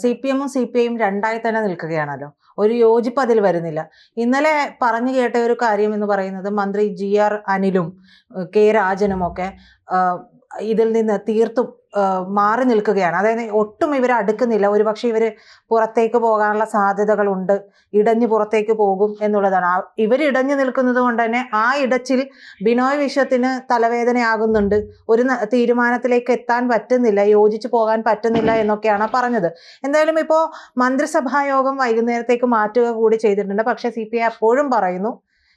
CPM-ഉം CPI-യും രണ്ടായി തന്നെ നിൽക്കുകയാണല്ലോ. ഒരു യോജിപ്പ് അതിൽ വരുന്നില്ല. ഇന്നലെ പറഞ്ഞു കേട്ട ഒരു കാര്യം എന്ന് പറയുന്നത് മന്ത്രി GR അനിലും K രാജനുമൊക്കെ ഇതിൽ നിന്ന് തീർത്തും മാറി നിൽക്കുകയാണ്. അതായത് ഒട്ടും ഇവർ അടുക്കുന്നില്ല. ഒരുപക്ഷെ ഇവർ പുറത്തേക്ക് പോകാനുള്ള സാധ്യതകളുണ്ട്, ഇടഞ്ഞു പുറത്തേക്ക് പോകും എന്നുള്ളതാണ്. ഇവർ ഇടഞ്ഞു നിൽക്കുന്നത് കൊണ്ട് തന്നെ ആ ഇടച്ചിൽ ബിനോയ് വിശ്വത്തിന് തലവേദനയാകുന്നുണ്ട്. ഒരു തീരുമാനത്തിലേക്ക് എത്താൻ പറ്റുന്നില്ല, യോജിച്ച് പോകാൻ പറ്റുന്നില്ല എന്നൊക്കെയാണ് പറഞ്ഞത്. എന്തായാലും ഇപ്പോൾ മന്ത്രിസഭാ യോഗം വൈകുന്നേരത്തേക്ക് മാറ്റുക കൂടി ചെയ്തിട്ടുണ്ട്. പക്ഷേ CPI അപ്പോഴും പറയുന്നു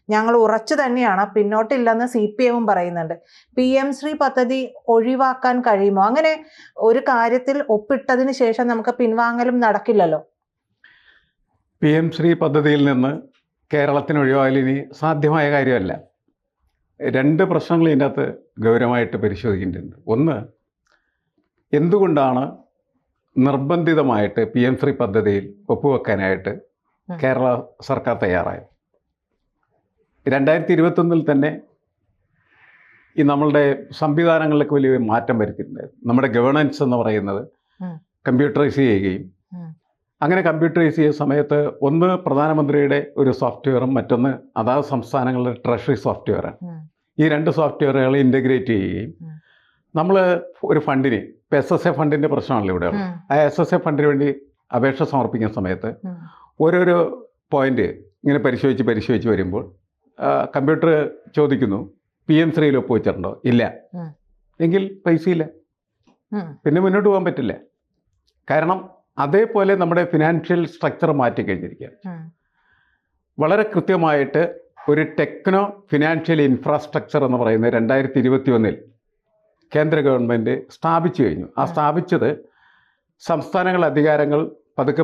ഞങ്ങൾ ഉറച്ചു തന്നെയാണ്, പിന്നോട്ടില്ലെന്ന് CPM-ഉം പറയുന്നുണ്ട്. PM ശ്രീ പദ്ധതി ഒഴിവാക്കാൻ കഴിയുമോ? അങ്ങനെ ഒരു കാര്യത്തിൽ ഒപ്പിട്ടതിന് ശേഷം നമുക്ക് പിൻവാങ്ങലും നടക്കില്ലല്ലോ. PM ശ്രീ പദ്ധതിയിൽ നിന്ന് കേരളത്തിന് ഒഴിവാകൽ ഇനി സാധ്യമായ കാര്യമല്ല. രണ്ട് പ്രശ്നങ്ങൾ ഇതിൻ്റെ അകത്ത് ഗൗരവമായിട്ട് പരിശോധിക്കേണ്ടതുണ്ട്. ഒന്ന്, എന്തുകൊണ്ടാണ് നിർബന്ധിതമായിട്ട് PM ശ്രീ പദ്ധതിയിൽ ഒപ്പുവെക്കാനായിട്ട് കേരള സർക്കാർ തയ്യാറായത്? 2021 തന്നെ ഈ നമ്മളുടെ സംവിധാനങ്ങളിലേക്ക് വലിയ മാറ്റം വരുത്തിയിട്ടുണ്ടായിരുന്നു. നമ്മുടെ ഗവേണൻസ് എന്ന് പറയുന്നത് കമ്പ്യൂട്ടറൈസ് ചെയ്യുകയും അങ്ങനെ കമ്പ്യൂട്ടറൈസ് ചെയ്യുന്ന സമയത്ത് ഒന്ന് പ്രധാനമന്ത്രിയുടെ ഒരു സോഫ്റ്റ്വെയറും മറ്റൊന്ന് അതാത് സംസ്ഥാനങ്ങളുടെ ട്രഷറി സോഫ്റ്റ്വെയറാണ്. ഈ രണ്ട് സോഫ്റ്റ്വെയറുകൾ ഇൻ്റഗ്രേറ്റ് ചെയ്യുകയും നമ്മൾ ഒരു ഫണ്ടിന്, ഇപ്പോൾ SSA ഫണ്ടിൻ്റെ പ്രശ്നമാണല്ലോ ഇവിടെ, ആ SSA ഫണ്ടിന് വേണ്ടി അപേക്ഷ സമർപ്പിക്കുന്ന സമയത്ത് ഓരോരോ പോയിന്റ് ഇങ്ങനെ പരിശോധിച്ച് വരുമ്പോൾ കമ്പ്യൂട്ടർ ചോദിക്കുന്നു PM ശ്രീയിൽ ഒപ്പുവെച്ചിട്ടുണ്ടോ? ഇല്ല. എങ്കിൽ പൈസയില്ല, പിന്നെ മുന്നോട്ട് പോകാൻ പറ്റില്ല. കാരണം അതേപോലെ നമ്മുടെ ഫിനാൻഷ്യൽ സ്ട്രക്ചർ മാറ്റിക്കഴിഞ്ഞിരിക്കുകയാണ്. വളരെ കൃത്യമായിട്ട് ഒരു ടെക്നോ ഫിനാൻഷ്യൽ ഇൻഫ്രാസ്ട്രക്ചർ എന്ന് പറയുന്നത് 2021 കേന്ദ്ര ഗവൺമെൻറ് സ്ഥാപിച്ചു കഴിഞ്ഞു. ആ സ്ഥാപിച്ചത് സംസ്ഥാനങ്ങളുടെ അധികാരങ്ങൾ പതുക്കെ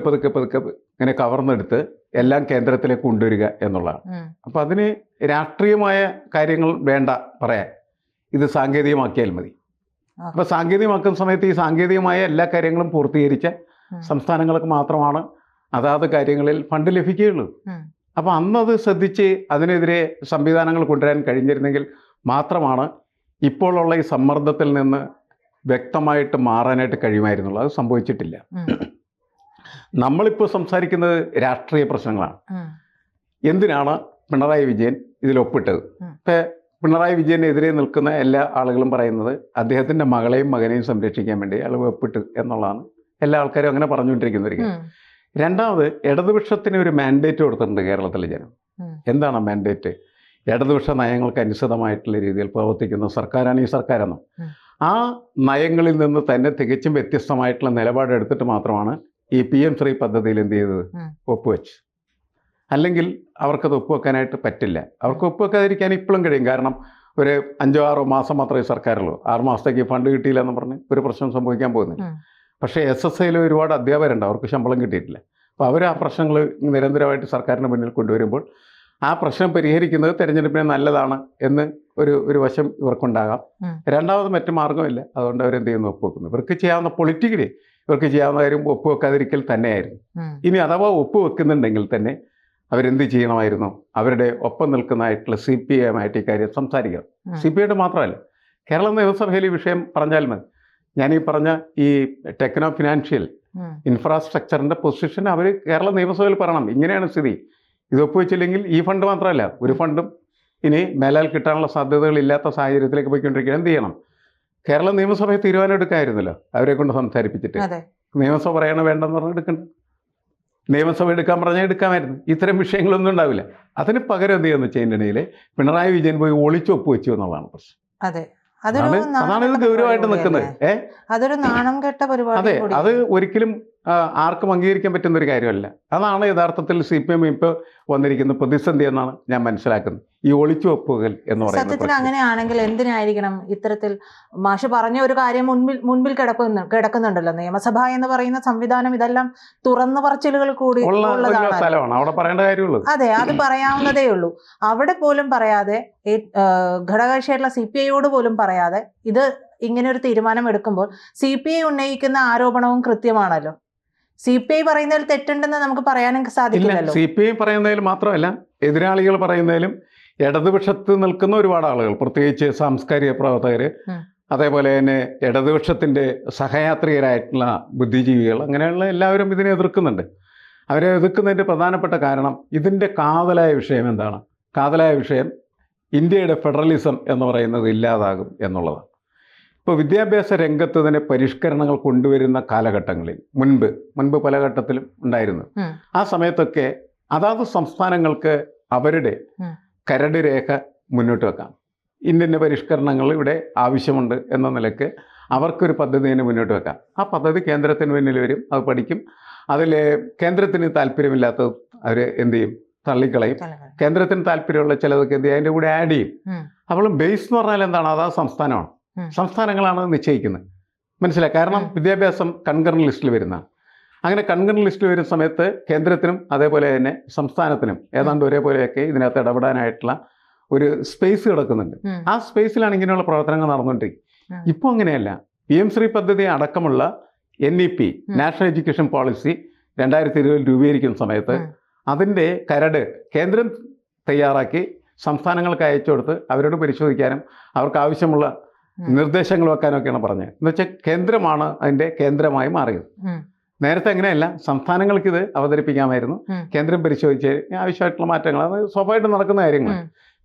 ഇങ്ങനെ കവർന്നെടുത്ത് എല്ലാം കേന്ദ്രത്തിലേക്ക് കൊണ്ടുവരിക എന്നുള്ളതാണ്. അപ്പം അതിന് രാഷ്ട്രീയമായ കാര്യങ്ങൾ വേണ്ട പറയാൻ, ഇത് സാങ്കേതികമാക്കിയാൽ മതി. അപ്പോൾ സാങ്കേതികമാക്കുന്ന സമയത്ത് ഈ സാങ്കേതികമായ എല്ലാ കാര്യങ്ങളും പൂർത്തീകരിച്ച സംസ്ഥാനങ്ങൾക്ക് മാത്രമാണ് അതാത് കാര്യങ്ങളിൽ ഫണ്ട് ലഭിക്കുകയുള്ളൂ. അപ്പോൾ അന്നത് ശ്രദ്ധിച്ച് അതിനെതിരെ സംവിധാനങ്ങൾ കൊണ്ടുവരാൻ കഴിഞ്ഞിരുന്നെങ്കിൽ മാത്രമാണ് ഇപ്പോഴുള്ള ഈ സമ്മർദ്ദത്തിൽ നിന്ന് വ്യക്തമായിട്ട് മാറാനായിട്ട് കഴിയുമായിരുന്നുള്ളൂ. അത് സംഭവിച്ചിട്ടില്ല. നമ്മളിപ്പോൾ സംസാരിക്കുന്നത് രാഷ്ട്രീയ പ്രശ്നങ്ങളാണ്. എന്തിനാണ് പിണറായി വിജയൻ ഇതിൽ ഒപ്പിട്ടത്? ഇപ്പം പിണറായി വിജയനെതിരെ നിൽക്കുന്ന എല്ലാ ആളുകളും പറയുന്നത് അദ്ദേഹത്തിൻ്റെ മകളെയും മകനെയും സംരക്ഷിക്കാൻ വേണ്ടി അയാൾ ഒപ്പിട്ട് എന്നുള്ളതാണ്. എല്ലാ ആൾക്കാരും അങ്ങനെ പറഞ്ഞുകൊണ്ടിരിക്കുന്ന ഒരു കാര്യം. രണ്ടാമത്, ഇടതുപക്ഷത്തിന് ഒരു മാൻഡേറ്റ് കൊടുത്തിട്ടുണ്ട് കേരളത്തിലെ ജനം. എന്താണ് മാൻഡേറ്റ്? ഇടതുപക്ഷ നയങ്ങൾക്ക് അനുസൃതമായിട്ടുള്ള രീതിയിൽ പ്രവർത്തിക്കുന്ന സർക്കാരാണ് ഈ സർക്കാരെന്നും ആ നയങ്ങളിൽ നിന്ന് തന്നെ തികച്ചും വ്യത്യസ്തമായിട്ടുള്ള നിലപാടെടുത്തിട്ട് മാത്രമാണ് ഈ PM ശ്രീ പദ്ധതിയിൽ എന്ത് ചെയ്തത്? ഒപ്പുവെച്ച്. അല്ലെങ്കിൽ അവർക്കത് ഒപ്പുവെക്കാനായിട്ട് പറ്റില്ല. അവർക്ക് ഒപ്പുവെക്കാതിരിക്കാൻ ഇപ്പോഴും കഴിയും. കാരണം ഒരു 5-6 മാസം മാത്രമേ സർക്കാരുള്ളൂ. 6 മാസത്തേക്ക് ഫണ്ട് കിട്ടിയില്ല എന്ന് പറഞ്ഞ് ഒരു പ്രശ്നം സംഭവിക്കാൻ പോകുന്നില്ല. പക്ഷേ SSAയിൽ ഒരുപാട് അധ്യാപകരുണ്ട്, അവർക്ക് ശമ്പളം കിട്ടിയിട്ടില്ല. അപ്പോൾ അവർ ആ പ്രശ്നങ്ങൾ നിരന്തരമായിട്ട് സർക്കാരിന് മുന്നിൽ കൊണ്ടുവരുമ്പോൾ ആ പ്രശ്നം പരിഹരിക്കുന്നത് തിരഞ്ഞെടുപ്പിന് നല്ലതാണ് എന്ന് ഒരു വശം ഇവർക്കുണ്ടാകാം. രണ്ടാമത് മറ്റു മാർഗ്ഗമില്ല, അതുകൊണ്ട് അവരെന്ത് ചെയ്യുന്നു? ഒപ്പുവെക്കുന്നു. ഇവർക്ക് ചെയ്യാവുന്ന പൊളിറ്റിക്കലി ഇവർക്ക് ചെയ്യാവുന്ന കാര്യം ഒപ്പുവെക്കാതിരിക്കൽ തന്നെയായിരുന്നു. ഇനി അഥവാ ഒപ്പുവെക്കുന്നുണ്ടെങ്കിൽ തന്നെ അവരെന്ത് ചെയ്യണമായിരുന്നു? അവരുടെ ഒപ്പം നിൽക്കുന്നതായിട്ടുള്ള CPI-യുമായിട്ട് ഈ കാര്യം സംസാരിക്കണം. CPI-യുടെ മാത്രമല്ല, കേരള നിയമസഭയിൽ ഈ വിഷയം പറഞ്ഞാൽ മതി. ഞാനീ പറഞ്ഞ ഈ ടെക്നോ ഫിനാൻഷ്യൽ ഇൻഫ്രാസ്ട്രക്ചറിൻ്റെ പൊസിഷൻ അവർ കേരള നിയമസഭയിൽ പറയണം. ഇങ്ങനെയാണ് സ്ഥിതി. ഇത് ഒപ്പുവെച്ചില്ലെങ്കിൽ ഈ ഫണ്ട് മാത്രമല്ല, ഒരു ഫണ്ടും ഇനി മേലാൽ കിട്ടാനുള്ള സാധ്യതകളില്ലാത്ത സാഹചര്യത്തിലേക്ക് പോയിക്കൊണ്ടിരിക്കുക. എന്ത് ചെയ്യണം? കേരള നിയമസഭയെ തീരുമാനം എടുക്കാമായിരുന്നല്ലോ, അവരെ കൊണ്ട് സംസാരിപ്പിച്ചിട്ട്. നിയമസഭ പറയണ വേണ്ടെന്ന് പറഞ്ഞാൽ എടുക്കണ്ട, നിയമസഭ എടുക്കാൻ പറഞ്ഞാൽ എടുക്കാമായിരുന്നു. ഇത്തരം വിഷയങ്ങളൊന്നും ഉണ്ടാവില്ല. അതിന് പകരം എന്ത് ചെയ്യുന്നു വെച്ചതിനിടയിൽ പിണറായി വിജയൻ പോയി ഒളിച്ചൊപ്പ് വെച്ചു എന്നുള്ളതാണ് പ്രശ്നം. അതാണ് ഇത് ഗൗരവമായിട്ട് നിൽക്കുന്നത്. അതൊരു നാണം കെട്ട പരിപാടി. അതെ, അത് ഒരിക്കലും ആർക്കും അംഗീകരിക്കാൻ പറ്റുന്ന ഒരു കാര്യമല്ല. അതാണ് യഥാർത്ഥത്തിൽ CPM ഇപ്പോൾ വന്നിരിക്കുന്ന പ്രതിസന്ധി എന്നാണ് ഞാൻ മനസ്സിലാക്കുന്നത്. ഈ ഒളിച്ചുവെപ്പുകൾ എന്ന് പറയുന്നത്. സത്യത്തിൽ അങ്ങനെയാണെങ്കിൽ എന്തിനായിരിക്കണം ഇത്തരത്തിൽ മാഷ് പറഞ്ഞ ഒരു കാര്യം മുൻപിൽ കിടക്കുന്നുണ്ടല്ലോ. നിയമസഭ എന്ന് പറയുന്ന സംവിധാനം ഇതെല്ലാം തുറന്നു പറച്ചിലുകൾ കൂടി സ്ഥലമാണ്, അവിടെ പറയേണ്ട കാര്യമുള്ളൂ. അതെ, അത് പറയാവുന്നതേ ഉള്ളൂ. അവിടെ പോലും പറയാതെ, ഘടകകക്ഷിയായിട്ടുള്ള CPI-യോട് പോലും പറയാതെ ഇത് ഇങ്ങനെ ഒരു തീരുമാനം എടുക്കുമ്പോൾ CPI ഉന്നയിക്കുന്ന ആരോപണവും കൃത്യമാണല്ലോ. CPI പറയുന്നതിൽ തെറ്റുണ്ടെന്ന് നമുക്ക് പറയാനും സാധിക്കില്ലല്ലോ. CPI പറയുന്നതിൽ മാത്രമല്ല, എതിരാളികൾ പറയുന്നതിലും ഇടതുപക്ഷത്ത് നിൽക്കുന്ന ഒരുപാട് ആളുകൾ, പ്രത്യേകിച്ച് സാംസ്കാരിക പ്രവർത്തകർ, അതേപോലെ തന്നെ ഇടതുപക്ഷത്തിൻ്റെ സഹയാത്രികരായിട്ടുള്ള ബുദ്ധിജീവികൾ, അങ്ങനെയുള്ള എല്ലാവരും ഇതിനെ എതിർക്കുന്നുണ്ട്. അവരെ എതിർക്കുന്നതിൻ്റെ പ്രധാനപ്പെട്ട കാരണം ഇതിൻ്റെ കാതലായ വിഷയം എന്താണ്? കാതലായ വിഷയം ഇന്ത്യയുടെ ഫെഡറലിസം എന്ന് പറയുന്നത് ഇല്ലാതാകും എന്നുള്ളതാണ്. ഇപ്പോൾ വിദ്യാഭ്യാസ രംഗത്ത് തന്നെ പരിഷ്കരണങ്ങൾ കൊണ്ടുവരുന്ന കാലഘട്ടങ്ങളിൽ മുൻപ് പല ഘട്ടത്തിലും ഉണ്ടായിരുന്നു. ആ സമയത്തൊക്കെ അതാത് സംസ്ഥാനങ്ങൾക്ക് അവരുടെ കരട് രേഖ മുന്നോട്ട് വെക്കാം. ഇന്ത്യൻ്റെ പരിഷ്കരണങ്ങൾ ഇവിടെ ആവശ്യമുണ്ട് എന്ന നിലയ്ക്ക് അവർക്കൊരു പദ്ധതി തന്നെ മുന്നോട്ട് വെക്കാം. ആ പദ്ധതി കേന്ദ്രത്തിന് മുന്നിൽ വരും, അത് പഠിക്കും. അതിൽ കേന്ദ്രത്തിന് താല്പര്യമില്ലാത്തത് അവർ എന്ത് ചെയ്യും? തള്ളിക്കളയും. കേന്ദ്രത്തിന് താല്പര്യമുള്ള ചിലതൊക്കെ എന്ത് ചെയ്യും? അതിൻ്റെ കൂടെ ആഡ് ചെയ്യും. അപ്പോൾ ബേസ് എന്ന് പറഞ്ഞാൽ എന്താണ്? അതാ സംസ്ഥാനമാണ്, സംസ്ഥാനങ്ങളാണ് നിശ്ചയിക്കുന്നത്. മനസ്സിലായി? കാരണം വിദ്യാഭ്യാസം കൺകറന്റ് ലിസ്റ്റിൽ വരുന്നതാണ്. അങ്ങനെ കൺകറന്റ് ലിസ്റ്റിൽ വരുന്ന സമയത്ത് കേന്ദ്രത്തിനും അതേപോലെ തന്നെ സംസ്ഥാനത്തിനും ഏതാണ്ട് ഒരേപോലെയൊക്കെ ഇതിനകത്ത് ഇടപെടാനായിട്ടുള്ള ഒരു സ്പേസ് കിടക്കുന്നുണ്ട്. ആ സ്പേസിലാണ് ഇങ്ങനെയുള്ള പ്രവർത്തനങ്ങൾ നടന്നുകൊണ്ടിരിക്കുന്നത്. ഇപ്പോൾ അങ്ങനെയല്ല. PM ശ്രീ പദ്ധതി അടക്കമുള്ള NEP നാഷണൽ എഡ്യൂക്കേഷൻ പോളിസി 2020 രൂപീകരിക്കുന്ന സമയത്ത് അതിൻ്റെ കരട് കേന്ദ്രം തയ്യാറാക്കി സംസ്ഥാനങ്ങൾക്ക് അയച്ചു കൊടുത്ത് അവരോട് പരിശോധിക്കാനും അവർക്ക് ആവശ്യമുള്ള നിർദ്ദേശങ്ങൾ വെക്കാനൊക്കെയാണ് പറഞ്ഞത്. എന്നുവെച്ചാൽ കേന്ദ്രമാണ് അതിൻ്റെ കേന്ദ്രമായി മാറിയത്. നേരത്തെ അങ്ങനെയല്ല, സംസ്ഥാനങ്ങൾക്ക് ഇത് അവതരിപ്പിക്കാമായിരുന്നു. കേന്ദ്രം പരിശോധിച്ച് ആവശ്യമായിട്ടുള്ള മാറ്റങ്ങൾ, അത് സ്വാഭാവികമായിട്ട് നടക്കുന്ന കാര്യങ്ങൾ.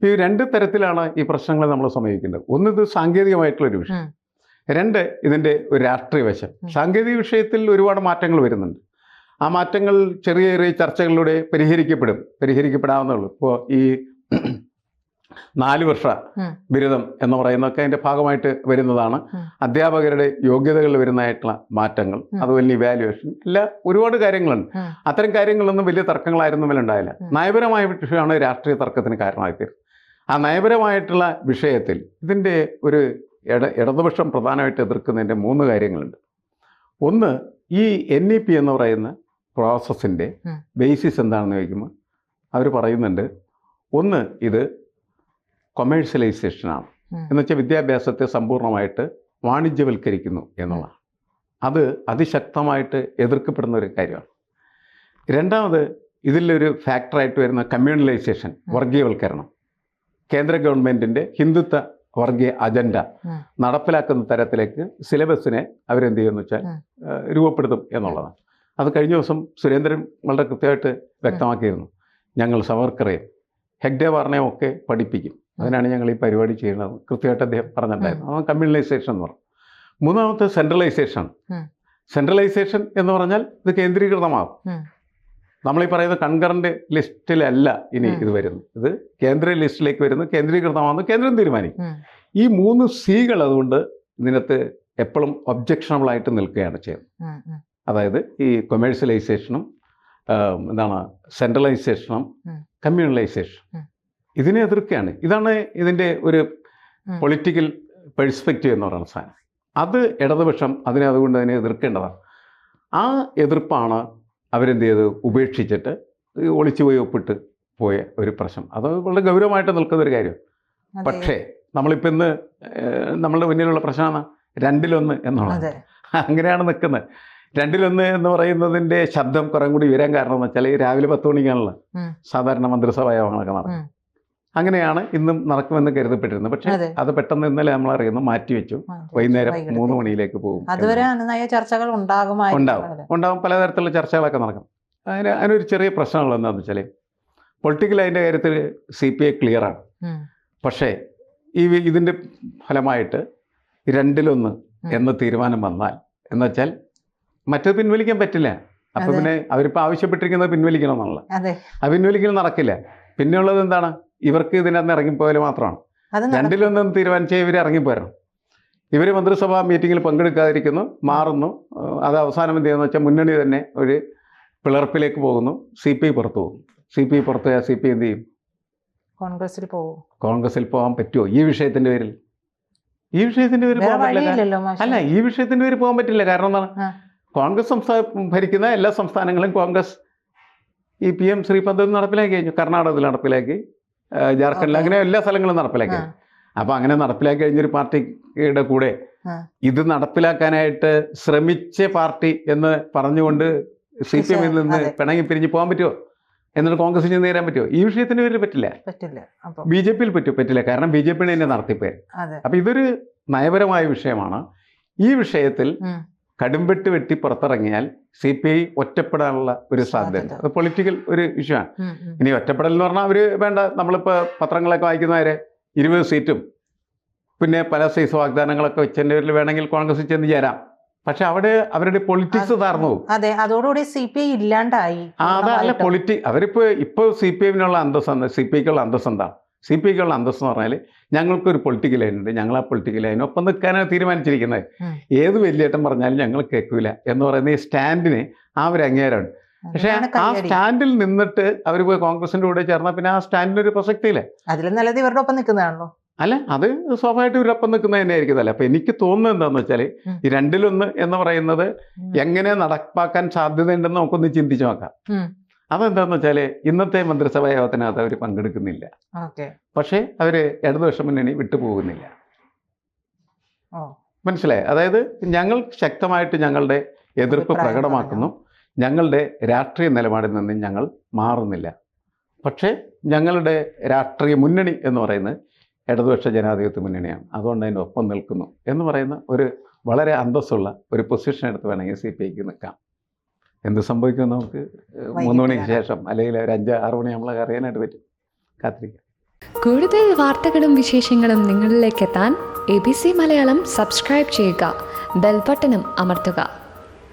ഈ രണ്ട് തരത്തിലാണ് ഈ പ്രശ്നങ്ങൾ നമ്മൾ സമീപിക്കേണ്ടത്. ഒന്ന്, ഇത് സാങ്കേതികമായിട്ടുള്ളൊരു വിഷയം. രണ്ട്, ഇതിൻ്റെ ഒരു രാഷ്ട്രീയ വശം. സാങ്കേതിക വിഷയത്തിൽ ഒരുപാട് മാറ്റങ്ങൾ വരുന്നുണ്ട്. ആ മാറ്റങ്ങൾ ചെറിയ ചെറിയ ചർച്ചകളിലൂടെ പരിഹരിക്കപ്പെടാവുന്നുള്ളൂ. ഇപ്പോൾ ഈ 4 വർഷ ബിരുദം എന്ന് പറയുന്നതൊക്കെ അതിൻ്റെ ഭാഗമായിട്ട് വരുന്നതാണ്. അധ്യാപകരുടെ യോഗ്യതകളിൽ വരുന്നതായിട്ടുള്ള മാറ്റങ്ങൾ, അതുപോലെ ഇവാലുവേഷൻ, എല്ലാം ഒരുപാട് കാര്യങ്ങളുണ്ട്. അത്തരം കാര്യങ്ങളൊന്നും വലിയ തർക്കങ്ങളായിരുന്നു ഉണ്ടായില്ല. നയപരമായ വിഷയമാണ് രാഷ്ട്രീയ തർക്കത്തിന് കാരണമായിത്തീരുന്നത്. ആ നയപരമായിട്ടുള്ള വിഷയത്തിൽ ഇതിൻ്റെ ഒരു ഇടതുപക്ഷം പ്രധാനമായിട്ട് എതിർക്കുന്നതിൻ്റെ 3 കാര്യങ്ങളുണ്ട്. ഒന്ന്, ഈ NEP എന്ന് പറയുന്ന പ്രോസസ്സിൻ്റെ ബേസിസ് എന്താണെന്ന് ചോദിക്കുമ്പോൾ അവർ പറയുന്നുണ്ട്, ഒന്ന്, ഇത് കൊമേഴ്സ്യലൈസേഷനാണ്. എന്നുവെച്ചാൽ വിദ്യാഭ്യാസത്തെ സമ്പൂർണ്ണമായിട്ട് വാണിജ്യവൽക്കരിക്കുന്നു എന്നുള്ളതാണ്. അത് അതിശക്തമായിട്ട് എതിർക്കപ്പെടുന്ന ഒരു കാര്യമാണ്. രണ്ടാമത്, ഇതിലൊരു ഫാക്ടറായിട്ട് വരുന്ന കമ്മ്യൂണലൈസേഷൻ, വർഗീയവൽക്കരണം. കേന്ദ്ര ഗവൺമെൻറ്റിൻ്റെ ഹിന്ദുത്വ വർഗീയ അജണ്ട നടപ്പിലാക്കുന്ന തരത്തിലേക്ക് സിലബസിനെ അവരെന്ത് ചെയ്യുമെന്ന് വെച്ചാൽ രൂപപ്പെടുത്തും എന്നുള്ളതാണ്. അത് കഴിഞ്ഞ ദിവസം സുരേന്ദ്രൻ വളരെ കൃത്യമായിട്ട് വ്യക്തമാക്കിയിരുന്നു. ഞങ്ങൾ സവർക്കറെയും ഹെഗ്ഡേവാറിനെയും ഒക്കെ പഠിപ്പിക്കും, അതിനാണ് ഞങ്ങൾ ഈ പരിപാടി ചെയ്യുന്നത്, കൃത്യമായിട്ട് അദ്ദേഹം പറഞ്ഞിട്ടുണ്ടായിരുന്നു. അത് കമ്മ്യൂണലൈസേഷൻ എന്ന് പറഞ്ഞു. മൂന്നാമത്തെ, സെൻട്രലൈസേഷൻ. സെൻട്രലൈസേഷൻ എന്ന് പറഞ്ഞാൽ ഇത് കേന്ദ്രീകൃതമാകും. നമ്മളീ പറയുന്ന കൺകറന്റ് ലിസ്റ്റിലല്ല ഇനി ഇത് വരുന്നു, ഇത് കേന്ദ്ര ലിസ്റ്റിലേക്ക് വരുന്നു, കേന്ദ്രീകൃതമാകുന്നു, കേന്ദ്രം തീരുമാനിക്കും. ഈ 3 Cകൾ അതുകൊണ്ട് ഇതിനകത്ത് എപ്പോഴും ഒബ്ജക്ഷണബിൾ ആയിട്ട് നിൽക്കുകയാണ് ചെയ്യുന്നത്. അതായത് ഈ കൊമേഴ്സ്യലൈസേഷനും സെൻട്രലൈസേഷനും കമ്മ്യൂണലൈസേഷനും ഇതിനെ എതിർക്കുകയാണ്. ഇതാണ് ഇതിൻ്റെ ഒരു പൊളിറ്റിക്കൽ പെർസ്പെക്റ്റീവ് എന്ന് പറയുന്ന സാധനം. അത് ഇടതുപക്ഷം അതുകൊണ്ട് അതിനെ എതിർക്കേണ്ടതാണ്. ആ എതിർപ്പാണ് അവരെന്ത് ചെയ്ത് ഉപേക്ഷിച്ചിട്ട് ഒളിച്ചുപോയി ഒപ്പിട്ട് പോയ ഒരു പ്രശ്നം. അത് വളരെ ഗൗരവമായിട്ട് നിൽക്കുന്ന ഒരു കാര്യം. പക്ഷേ നമ്മളിപ്പോൾ ഇന്ന് നമ്മളുടെ മുന്നിലുള്ള പ്രശ്നമാണ് 2-1 എന്നുള്ളത്. അങ്ങനെയാണ് നിൽക്കുന്നത്. 2-1 എന്ന് പറയുന്നതിൻ്റെ ശബ്ദം കുറേ കൂടി ഉയരാൻ കാരണം എന്ന് വെച്ചാൽ രാവിലെ 10 മണിക്കാണല്ലോ സാധാരണ മന്ത്രിസഭാ യോഗങ്ങളൊക്കെ നടക്കും. അങ്ങനെയാണ് ഇന്നും നടക്കുമെന്ന് കരുതപ്പെട്ടിരുന്നത്. പക്ഷേ അത് പെട്ടെന്ന് ഇന്നലെ നമ്മളറിയുന്നു മാറ്റിവെച്ചു. വൈകുന്നേരം 3 മണിയിലേക്ക് പോകും. അതുവരെ ചർച്ചകൾ ഉണ്ടാവും പലതരത്തിലുള്ള ചർച്ചകളൊക്കെ നടക്കും. അതിനൊരു ചെറിയ പ്രശ്നമുള്ള എന്താണെന്ന് വെച്ചാൽ പൊളിറ്റിക്കൽ അതിൻ്റെ കാര്യത്തിൽ CPI ക്ലിയറാണ്. പക്ഷേ ഇതിൻ്റെ ഫലമായിട്ട് 2-1 എന്ന തീരുമാനം വന്നാൽ എന്നുവെച്ചാൽ മറ്റത് പിൻവലിക്കാൻ പറ്റില്ല. അപ്പം പിന്നെ അവരിപ്പോൾ ആവശ്യപ്പെട്ടിരിക്കുന്നത് പിൻവലിക്കണമെന്നുള്ള, അത് പിൻവലിക്കൽ നടക്കില്ല. പിന്നെയുള്ളത് എന്താണ്? ഇവർക്ക് ഇതിനകത്ത് ഇറങ്ങിപ്പോയാൽ മാത്രമാണ്. 2-1 തീരുമാനിച്ചാൽ ഇവർ ഇറങ്ങിപ്പോരണം. ഇവർ മന്ത്രിസഭാ മീറ്റിങ്ങിൽ പങ്കെടുക്കാതിരിക്കുന്നു, മാറുന്നു. അത് അവസാനം എന്ത് ചെയ്യുന്നത് വെച്ചാൽ മുന്നണി തന്നെ ഒരു പിളർപ്പിലേക്ക് പോകുന്നു. CPI പുറത്തു പോകും. CPI പുറത്ത് പോയാൽ CPI എന്ത് ചെയ്യും? കോൺഗ്രസിൽ പോകാൻ പറ്റുമോ ഈ വിഷയത്തിൻ്റെ പേരിൽ? ഈ വിഷയത്തിൻ്റെ പേരിൽ പോകാൻ പറ്റില്ല. അല്ല, ഈ വിഷയത്തിൻ്റെ പേരിൽ പോകാൻ പറ്റില്ല. കാരണം എന്താണ്? കോൺഗ്രസ് ഭരിക്കുന്ന എല്ലാ സംസ്ഥാനങ്ങളും കോൺഗ്രസ് ഈ PM ശ്രീ പദ്ധതി നടപ്പിലാക്കി കഴിഞ്ഞു. കർണാടകത്തിൽ നടപ്പിലാക്കി, ജാർഖണ്ഡിൽ, അങ്ങനെ എല്ലാ സ്ഥലങ്ങളും നടപ്പിലാക്കി. അപ്പോൾ അങ്ങനെ നടപ്പിലാക്കി കഴിഞ്ഞൊരു പാർട്ടിയുടെ കൂടെ ഇത് നടപ്പിലാക്കാനായിട്ട് ശ്രമിച്ച പാർട്ടി എന്ന് പറഞ്ഞുകൊണ്ട് CPM-ൽ നിന്ന് പിണങ്ങി പിരിഞ്ഞ് പോകാൻ പറ്റുമോ? എന്നിട്ട് കോൺഗ്രസിന് ചെന്ന് നേരാൻ പറ്റുമോ? ഈ വിഷയത്തിന് പേരിൽ പറ്റില്ല. BJP-യിൽ പറ്റില്ല. കാരണം BJP-യുടെ തന്നെ നടത്തിപ്പേര്. അപ്പോൾ ഇതൊരു നയപരമായ വിഷയമാണ്. ഈ വിഷയത്തിൽ കടുംവെട്ട് വെട്ടി പുറത്തിറങ്ങിയാൽ CPI ഒറ്റപ്പെടാനുള്ള ഒരു സാധ്യത, അത് പൊളിറ്റിക്കൽ ഒരു ഇഷ്യൂ ആണ്. ഇനി ഒറ്റപ്പെടൽ എന്ന് പറഞ്ഞാൽ അവർ വേണ്ട, നമ്മളിപ്പോൾ പത്രങ്ങളൊക്കെ വായിക്കുന്നവരെ 20 സീറ്റും പിന്നെ പല സൈസ് വാഗ്ദാനങ്ങളൊക്കെ വെച്ചതിൻ്റെ പേരിൽ വേണമെങ്കിൽ കോൺഗ്രസിൽ ചെന്ന് ചേരാം. പക്ഷെ അവിടെ അവരുടെ പൊളിറ്റിക്സ് താർന്നു പോകും. അതെ, അതോടുകൂടി CPI ഇല്ലാണ്ടായി. അതല്ല ഇപ്പോൾ CPIനുള്ള അന്തസ്, CPIക്കുള്ള അന്തസ് എന്താ? CPIക്കുള്ള അന്തസ് എന്ന് പറഞ്ഞാൽ ഞങ്ങൾക്കൊരു പൊളിറ്റിക്കൽ ലൈൻ ഉണ്ട്, ഞങ്ങൾ ആ പൊളിറ്റിക്കൽ ലൈനൊപ്പം നിൽക്കാനാണ് തീരുമാനിച്ചിരിക്കുന്നത്. ഏത് വലിയേട്ടൻ പറഞ്ഞാലും ഞങ്ങൾ കേൾക്കൂല എന്ന് പറയുന്ന ഈ സ്റ്റാൻഡിന് ആ ഒരു അംഗീകാരമുണ്ട്. പക്ഷെ ആ സ്റ്റാൻഡിൽ നിന്നിട്ട് അവർ പോയി കോൺഗ്രസിന്റെ കൂടെ ചേർന്നാൽ പിന്നെ ആ സ്റ്റാൻഡിനൊരു പ്രസക്തിയില്ല. അതിലും നല്ലത് ഇവരുടെ ഒപ്പം നിൽക്കുന്നതാണല്ലോ. അല്ല, അത് സ്വാഭാവികമായിട്ട് ഇവരൊപ്പം നിൽക്കുന്നത് തന്നെ ആയിരിക്കുന്നല്ലേ. അപ്പൊ എനിക്ക് തോന്നുന്നത് എന്താണെന്ന് വെച്ചാൽ ഈ രണ്ടിലൊന്ന് എന്ന് പറയുന്നത് എങ്ങനെ നടപ്പാക്കാൻ സാധ്യതയുണ്ടെന്ന് നമുക്കൊന്ന് ചിന്തിച്ചു നോക്കാം. അതെന്താന്ന് വെച്ചാൽ ഇന്നത്തെ മന്ത്രിസഭാ യോഗത്തിനകത്ത് അവർ പങ്കെടുക്കുന്നില്ല, പക്ഷേ അവര് ഇടതുപക്ഷ മുന്നണി വിട്ടുപോകുന്നില്ല. മനസ്സിലായി? അതായത് ഞങ്ങൾ ശക്തമായിട്ട് ഞങ്ങളുടെ എതിർപ്പ് പ്രകടമാക്കുന്നു, ഞങ്ങളുടെ രാഷ്ട്രീയ നിലപാടിൽ നിന്ന് ഞങ്ങൾ മാറുന്നില്ല. പക്ഷേ ഞങ്ങളുടെ രാഷ്ട്രീയ മുന്നണി എന്ന് പറയുന്നത് ഇടതുപക്ഷ ജനാധിപത്യ മുന്നണിയാണ്, അതുകൊണ്ട് അതിൻ്റെ ഒപ്പം നിൽക്കുന്നു എന്ന് പറയുന്ന ഒരു വളരെ അന്തസ്സുള്ള ഒരു പൊസിഷൻ എടുത്ത് വേണമെങ്കിൽ CPIക്ക് നിൽക്കാം. എന്ത് സംഭവിക്കുമെന്ന് നമുക്ക് 3 മണിക്ക് ശേഷം അല്ലെങ്കിൽ ഒരു 5-6 മണി നമ്മളെ അറിയാനായിട്ട് പറ്റും. കാത്തിരിക്കാം. കൂടുതൽ വാർത്തകളും വിശേഷങ്ങളും നിങ്ങളിലേക്ക് എത്താൻ ABC മലയാളം സബ്സ്ക്രൈബ് ചെയ്യുക, ബെൽ ബട്ടണും അമർത്തുക.